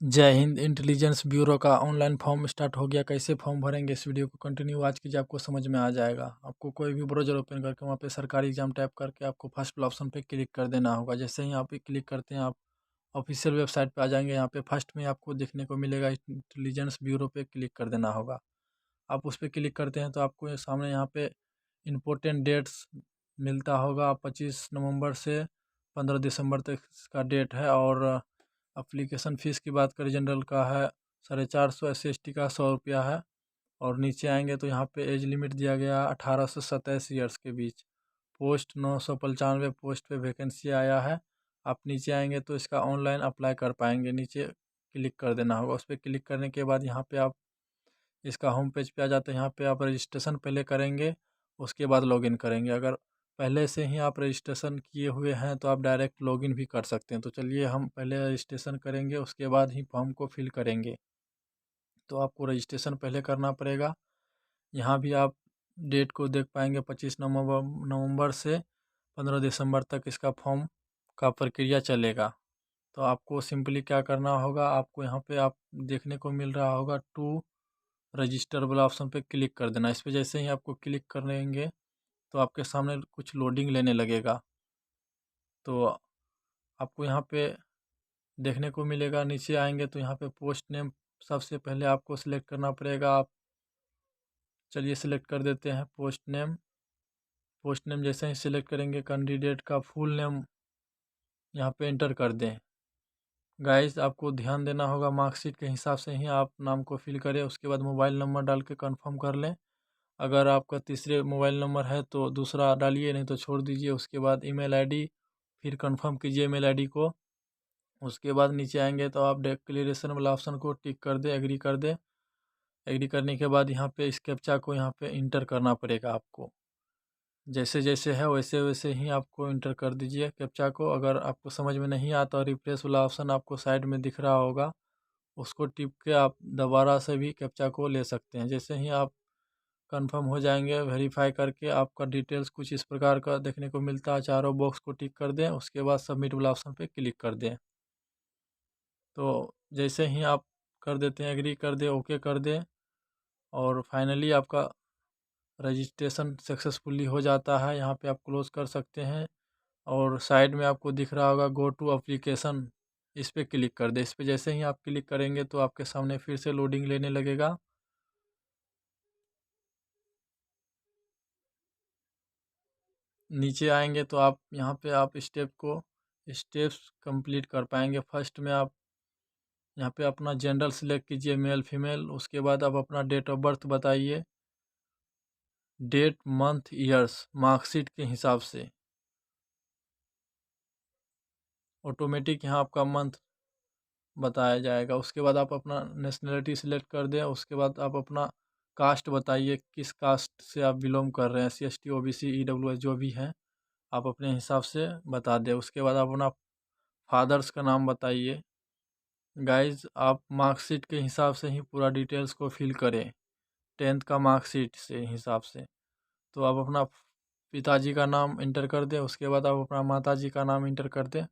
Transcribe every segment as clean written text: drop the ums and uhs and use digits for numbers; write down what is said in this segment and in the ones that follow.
जय Hind. Intelligence bureau का online form start हो गया। कैसे फॉर्म भरेंगे, इस वीडियो को कंटिन्यू आज कीजिए, आपको समझ में आ जाएगा। आपको कोई भी ब्राउज़र ओपन करके वहाँ पे सरकारी एग्जाम टाइप करके आपको फर्स्ट वाला ऑप्शन पे क्लिक कर देना होगा। जैसे ही आप पे क्लिक करते हैं, आप ऑफिशियल वेबसाइट पे आ जाएंगे। यहाँ पे फर्स्ट में आपको देखने को मिलेगा इंटेलिजेंस ब्यूरो पे क्लिक कर देना होगा। आप उस पर क्लिक करते हैं तो आपको सामने यहाँ पे इम्पोर्टेंट डेट्स मिलता होगा। 25 नवंबर से 15 दिसंबर तक का डेट है। और एप्लीकेशन फ़ीस की बात करें, जनरल का है 450, SC/ST का 100 रुपया है। और नीचे आएंगे तो यहाँ पे एज लिमिट दिया गया 18 से 27 ईयर्स के बीच। पोस्ट 995 पोस्ट पे वैकेंसी आया है। आप नीचे आएंगे तो इसका ऑनलाइन अप्लाई कर पाएंगे। नीचे क्लिक कर देना होगा। उस पर क्लिक करने के बाद यहाँ पे आप इसका होम पेज पे आ जाते हैं। यहाँ पे आप रजिस्ट्रेशन पहले करेंगे, उसके बाद लॉगिन करेंगे। अगर पहले से ही आप रजिस्ट्रेशन किए हुए हैं तो आप डायरेक्ट लॉगिन भी कर सकते हैं। तो चलिए हम पहले रजिस्ट्रेशन करेंगे, उसके बाद ही फॉर्म को फिल करेंगे। तो आपको रजिस्ट्रेशन पहले करना पड़ेगा। यहाँ भी आप डेट को देख पाएंगे, 25 नवंबर से 15 दिसंबर तक इसका फॉर्म का प्रक्रिया चलेगा। तो आपको सिंपली क्या करना होगा, आपको यहाँ पे आप देखने को मिल रहा होगा टू रजिस्टर वाला ऑप्शन पे क्लिक कर देना। इस पे जैसे ही आपको क्लिक करेंगे तो आपके सामने कुछ लोडिंग लेने लगेगा। तो आपको यहाँ पे देखने को मिलेगा, नीचे आएंगे तो यहाँ पे पोस्ट नेम सबसे पहले आपको सिलेक्ट करना पड़ेगा। आप चलिए सिलेक्ट कर देते हैं पोस्ट नेम। पोस्ट नेम जैसे ही सिलेक्ट करेंगे, कैंडिडेट का फुल नेम यहाँ पे एंटर कर दें। गाइस आपको ध्यान देना होगा, मार्कशीट के हिसाब से ही आप नाम को फिल करें। उसके बाद मोबाइल नंबर डाल के कंफर्म कर लें। अगर आपका तीसरे मोबाइल नंबर है तो दूसरा डालिए, नहीं तो छोड़ दीजिए। उसके बाद ईमेल आईडी फिर कंफर्म कीजिए ईमेल आईडी को। उसके बाद नीचे आएंगे तो आप डिक्लेरेशन वाला ऑप्शन को टिक कर दे, एग्री कर दे। एग्री करने के बाद यहाँ पे इस कैप्चा को यहाँ पे इंटर करना पड़ेगा आपको। जैसे जैसे है वैसे वैसे ही आपको इंटर कर दीजिए कैप्चा को। अगर आपको समझ में नहीं आता, रिफ्रेश वाला ऑप्शन आपको साइड में दिख रहा होगा, उसको टिप के आप दोबारा से भी कैप्चा को ले सकते हैं। जैसे ही आप कंफर्म हो जाएंगे, वेरीफाई करके आपका डिटेल्स कुछ इस प्रकार का देखने को मिलता है। चारों बॉक्स को टिक कर दें, उसके बाद सबमिट वाला ऑप्शन पे क्लिक कर दें। तो जैसे ही आप कर देते हैं, एग्री कर दें, ओके कर दें, और फाइनली आपका रजिस्ट्रेशन सक्सेसफुली हो जाता है। यहाँ पे आप क्लोज कर सकते हैं। और साइड में आपको दिख रहा होगा गो टू एप्लीकेशन, इस पर क्लिक कर दें। इस पर जैसे ही आप क्लिक करेंगे तो आपके सामने फिर से लोडिंग लेने लगेगा। नीचे आएंगे तो आप यहाँ पे आप स्टेप्स कंप्लीट कर पाएंगे। फर्स्ट में आप यहाँ पे अपना जेंडर सिलेक्ट कीजिए, मेल फीमेल। उसके बाद आप अपना डेट ऑफ बर्थ बताइए, डेट मंथ ईयर्स मार्कशीट के हिसाब से। ऑटोमेटिक यहाँ आपका मंथ बताया जाएगा। उसके बाद आप अपना नेशनलिटी सिलेक्ट कर दें। उसके बाद आप अपना कास्ट बताइए, किस कास्ट से आप बिलोंग कर रहे हैं, SC/ST OBC EWS जो भी हैं, आप अपने हिसाब से बता दें। उसके बाद आप अपना फादर्स का नाम बताइए। गाइज आप मार्कशीट के हिसाब से ही पूरा डिटेल्स को फिल करें, 10th का मार्कशीट से हिसाब से। तो आप अपना पिताजी का नाम इंटर कर दें। उसके बाद आप अपना माताजी का नाम इंटर कर दें।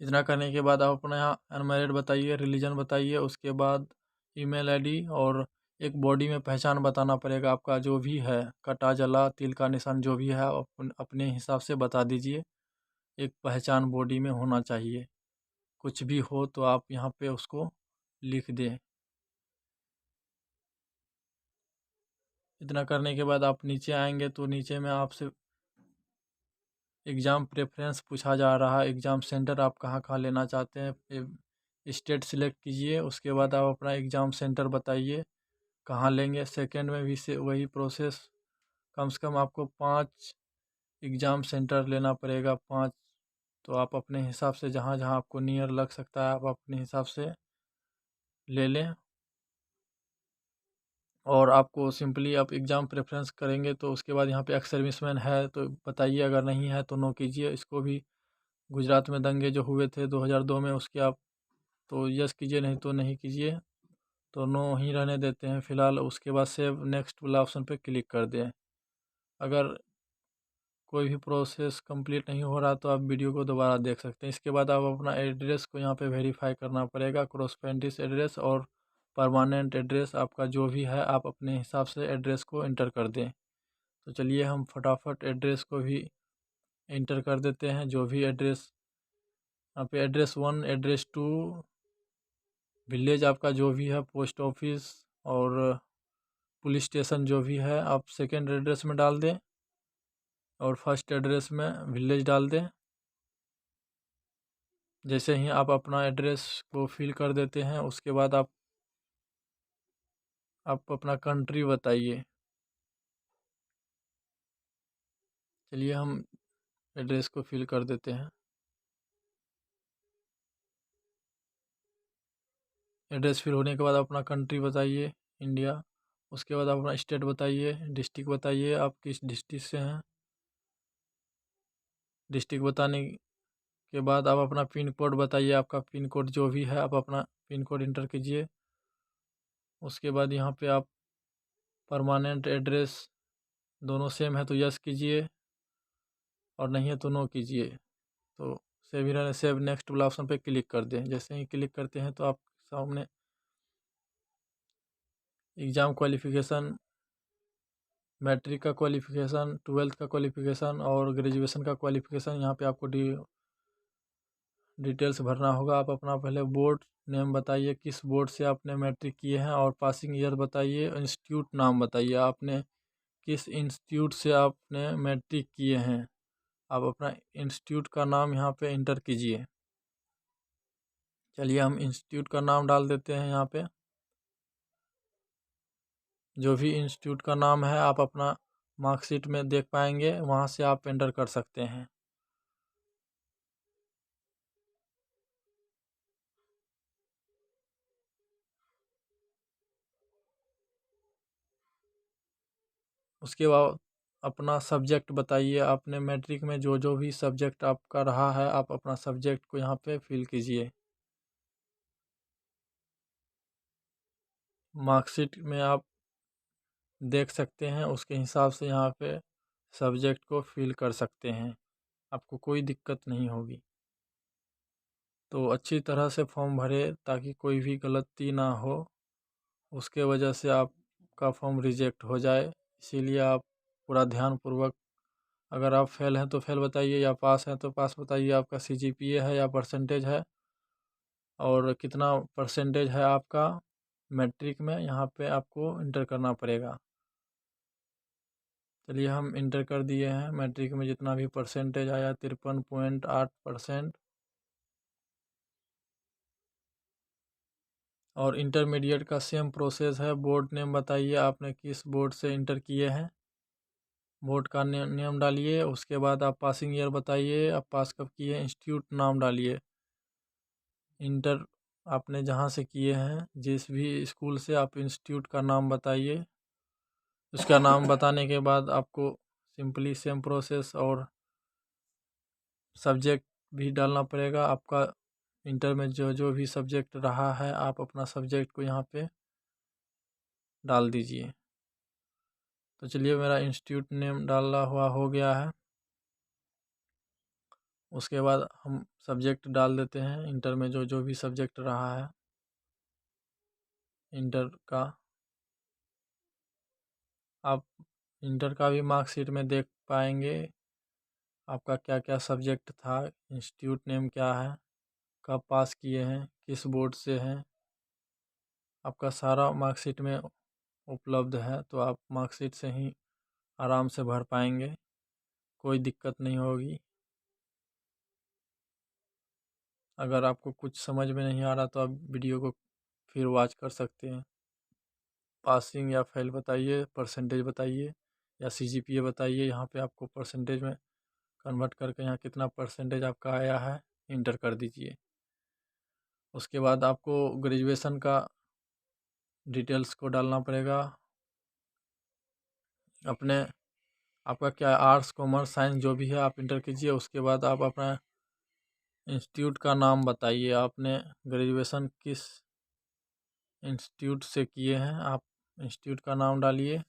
इतना करने के बाद आप अपना यहाँ अनमैरिड बताइए, रिलीजन बताइए। उसके बाद ईमेल आईडी और एक बॉडी में पहचान बताना पड़ेगा आपका, जो भी है कटा जला तिल का निशान जो भी है आप अपने हिसाब से बता दीजिए। एक पहचान बॉडी में होना चाहिए, कुछ भी हो तो आप यहाँ पे उसको लिख दें। इतना करने के बाद आप नीचे आएंगे तो नीचे में आपसे एग्ज़ाम प्रेफरेंस पूछा जा रहा है। एग्ज़ाम सेंटर आप कहाँ कहाँ लेना चाहते हैं, स्टेट सिलेक्ट कीजिए। उसके बाद आप अपना एग्ज़ाम सेंटर बताइए कहाँ लेंगे। सेकंड में भी से वही प्रोसेस, कम से कम आपको 5 एग्ज़ाम सेंटर लेना पड़ेगा, 5। तो आप अपने हिसाब से जहाँ जहाँ आपको नियर लग सकता है आप अपने हिसाब से ले लें। और आपको सिंपली आप एग्ज़ाम प्रेफरेंस करेंगे तो उसके बाद यहाँ पे एक्स सर्विसमैन है तो बताइए, अगर नहीं है तो नो कीजिए। इसको भी गुजरात में दंगे जो हुए थे 2002 में, उसके आप तो यस कीजिए, नहीं तो नहीं कीजिए। तो नो ही रहने देते हैं फ़िलहाल। उसके बाद सेव नेक्स्ट वाला ऑप्शन पे क्लिक कर दें। अगर कोई भी प्रोसेस कंप्लीट नहीं हो रहा तो आप वीडियो को दोबारा देख सकते हैं। इसके बाद आप अपना एड्रेस को यहाँ पे वेरीफाई करना पड़ेगा, क्रॉसपेंटिस एड्रेस और परमानेंट एड्रेस आपका जो भी है आप अपने हिसाब से एड्रेस को इंटर कर दें। तो चलिए हम फटाफट एड्रेस को भी इंटर कर देते हैं। जो भी एड्रेस यहाँ पे एड्रेस 1, एड्रेस 2, विलेज आपका जो भी है, पोस्ट ऑफिस और पुलिस स्टेशन जो भी है आप सेकेंड एड्रेस में डाल दें और फर्स्ट एड्रेस में विलेज डाल दें। जैसे ही आप अपना एड्रेस को फिल कर देते हैं उसके बाद आप अपना कंट्री बताइए। चलिए हम एड्रेस को फिल कर देते हैं। एड्रेस फिल होने के बाद अपना कंट्री बताइए, इंडिया। उसके बाद आप अपना स्टेट बताइए, डिस्ट्रिक्ट बताइए आप किस डिस्ट्रिक्ट से हैं। डिस्ट्रिक्ट बताने के बाद आप अपना पिन कोड बताइए, आपका पिन कोड जो भी है आप अपना पिन कोड इंटर कीजिए। उसके बाद यहाँ पे आप परमानेंट एड्रेस दोनों सेम है तो यस कीजिए और नहीं है तो नो कीजिए। तो सेव ही रहने सेव नेक्स्ट वाला ऑप्शन पे क्लिक कर दें। जैसे ही क्लिक करते हैं तो आप सामने एग्ज़ाम क्वालिफ़िकेशन, मैट्रिक का क्वालिफ़िकेशन, 12th का क्वालिफ़िकेशन और ग्रेजुएशन का क्वालिफ़िकेशन यहाँ पे आपको डिटेल्स भरना होगा। आप अपना पहले बोर्ड नेम बताइए, किस बोर्ड से आपने मैट्रिक किए हैं और पासिंग ईयर बताइए। इंस्टीट्यूट नाम बताइए, आपने किस इंस्टीट्यूट से आपने मैट्रिक किए हैं। आप अपना इंस्टीट्यूट का नाम यहाँ पे इंटर कीजिए। चलिए हम इंस्टीट्यूट का नाम डाल देते हैं यहाँ पे। जो भी इंस्टीट्यूट का नाम है आप अपना मार्कशीट में देख पाएंगे, वहाँ से आप एंटर कर सकते हैं। उसके बाद अपना सब्जेक्ट बताइए, आपने मैट्रिक में जो जो भी सब्जेक्ट आपका रहा है आप अपना सब्जेक्ट को यहाँ पे फिल कीजिए। मार्कशीट में आप देख सकते हैं, उसके हिसाब से यहाँ पे सब्जेक्ट को फिल कर सकते हैं, आपको कोई दिक्कत नहीं होगी। तो अच्छी तरह से फॉर्म भरे ताकि कोई भी गलती ना हो, उसके वजह से आपका फॉर्म रिजेक्ट हो जाए। इसीलिए आप पूरा ध्यानपूर्वक, अगर आप फेल हैं तो फेल बताइए या पास हैं तो पास बताइए, आपका सीजीपीए है या परसेंटेज है और कितना परसेंटेज है आपका मैट्रिक में, यहाँ पे आपको इंटर करना पड़ेगा। चलिए हम इंटर कर दिए हैं, मैट्रिक में जितना भी परसेंटेज आया 53.8%। और इंटरमीडिएट का सेम प्रोसेस है। बोर्ड नेम बताइए, आपने किस बोर्ड से इंटर किए हैं, बोर्ड का नेम डालिए। उसके बाद आप पासिंग ईयर बताइए, आप पास कब किए, इंस्टीट्यूट नाम डालिए। इंटर आपने जहाँ से किए हैं, जिस भी स्कूल से, आप इंस्टीट्यूट का नाम बताइए। उसका नाम बताने के बाद आपको सिंपली सेम प्रोसेस और सब्जेक्ट भी डालना पड़ेगा। आपका इंटर में जो जो भी सब्जेक्ट रहा है आप अपना सब्जेक्ट को यहाँ पे डाल दीजिए। तो चलिए मेरा इंस्टीट्यूट नेम डाला हुआ हो गया है। उसके बाद हम सब्जेक्ट डाल देते हैं, इंटर में जो जो भी सब्जेक्ट रहा है इंटर का। आप इंटर का भी मार्कशीट में देख पाएंगे आपका क्या क्या सब्जेक्ट था, इंस्टीट्यूट नेम क्या है, कब पास किए हैं, किस बोर्ड से हैं, आपका सारा मार्कशीट में उपलब्ध है। तो आप मार्कशीट से ही आराम से भर पाएंगे, कोई दिक्कत नहीं होगी। अगर आपको कुछ समझ में नहीं आ रहा तो आप वीडियो को फिर वॉच कर सकते हैं। पासिंग या फेल बताइए, परसेंटेज बताइए या सीजीपीए बताइए। यहाँ पे आपको परसेंटेज में कन्वर्ट करके यहाँ कितना परसेंटेज आपका आया है इंटर कर दीजिए। उसके बाद आपको ग्रेजुएशन का डिटेल्स को डालना पड़ेगा। अपने आपका क्या आर्ट्स कॉमर्स साइंस जो भी है आप इंटर कीजिए। उसके बाद आप अपना इंस्टीट्यूट का नाम बताइए, आपने ग्रेजुएशन किस इंस्टीट्यूट से किए हैं, आप इंस्टीट्यूट का नाम डालिए।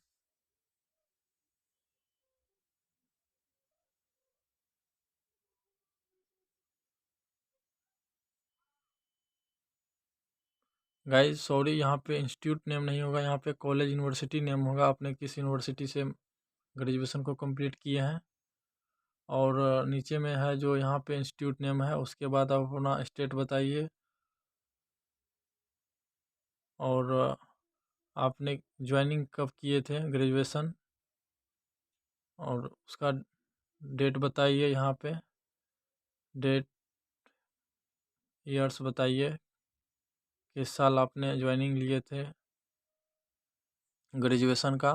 गाइस सॉरी, यहाँ पे इंस्टीट्यूट नेम नहीं होगा, यहाँ पे कॉलेज यूनिवर्सिटी नेम होगा। आपने किस यूनिवर्सिटी से ग्रेजुएशन को कंप्लीट किए हैं, और नीचे में है जो यहाँ पे इंस्टीट्यूट नेम है, उसके बाद आप अपना स्टेट बताइए, और आपने ज्वाइनिंग कब किए थे ग्रेजुएशन, और उसका डेट बताइए। यहाँ पे डेट, ईयर्स बताइए, किस साल आपने ज्वाइनिंग लिए थे ग्रेजुएशन का,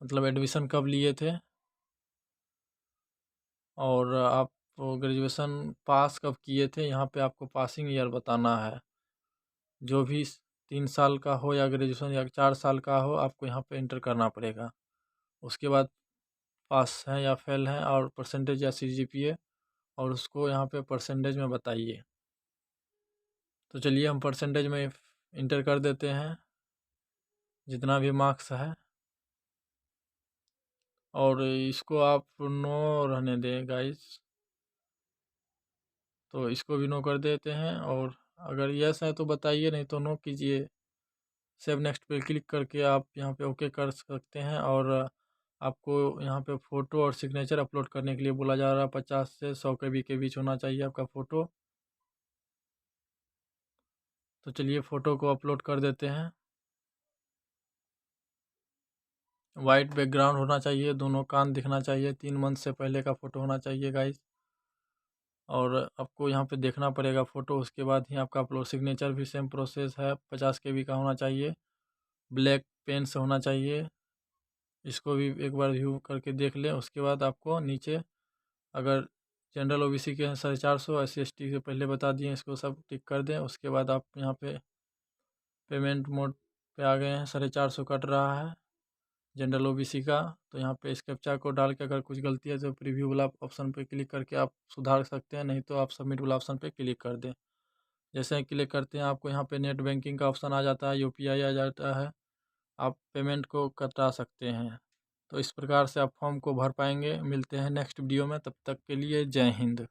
मतलब एडमिशन कब लिए थे, और आप ग्रेजुएशन पास कब किए थे। यहाँ पे आपको पासिंग ईयर बताना है। जो भी 3 साल का हो या ग्रेजुएशन या 4 साल का हो, आपको यहाँ पे इंटर करना पड़ेगा। उसके बाद पास हैं या फेल हैं, और परसेंटेज या सीजीपीए, और उसको यहाँ पे परसेंटेज में बताइए। तो चलिए हम परसेंटेज में इंटर कर देते हैं जितना भी मार्क्स है, और इसको आप नो रहने दें गाइस, तो इसको भी नो कर देते हैं। और अगर यस है तो बताइए, नहीं तो नो कीजिए। सेव नेक्स्ट पे क्लिक करके आप यहाँ पे ओके कर सकते हैं। और आपको यहाँ पे फ़ोटो और सिग्नेचर अपलोड करने के लिए बोला जा रहा है। 50 से 100 KB के बीच होना चाहिए आपका फ़ोटो। तो चलिए फ़ोटो को अपलोड कर देते हैं। वाइट बैकग्राउंड होना चाहिए, दोनों कान दिखना चाहिए, 3 मंथ से पहले का फ़ोटो होना चाहिए गाइस। और आपको यहाँ पे देखना पड़ेगा फ़ोटो, उसके बाद ही आपका अपलोड। सिग्नेचर भी सेम प्रोसेस है, 50 KB का होना चाहिए, ब्लैक पेन से होना चाहिए। इसको भी एक बार व्यू करके देख लें। उसके बाद आपको नीचे, अगर जनरल ओबीसी के हैं 450, SC ST के पहले बता दिए, इसको सब टिक कर दें। उसके बाद आप यहाँ पे पेमेंट मोड पे आ गए हैं, 450 कट रहा है जनरल ओबीसी का। तो यहाँ पे इस कैप्चा को डाल के अगर कुछ गलती है तो प्रीव्यू वाला ऑप्शन पे क्लिक करके आप सुधार सकते हैं, नहीं तो आप सबमिट वाला ऑप्शन पे क्लिक कर दें। जैसे ही क्लिक करते हैं आपको यहाँ पे नेट बैंकिंग का ऑप्शन आ जाता है, यूपीआई आ जाता है, आप पेमेंट को कटा सकते हैं। तो इस प्रकार से आप फॉर्म को भर पाएंगे। मिलते हैं नेक्स्ट वीडियो में, तब तक के लिए जय हिंद।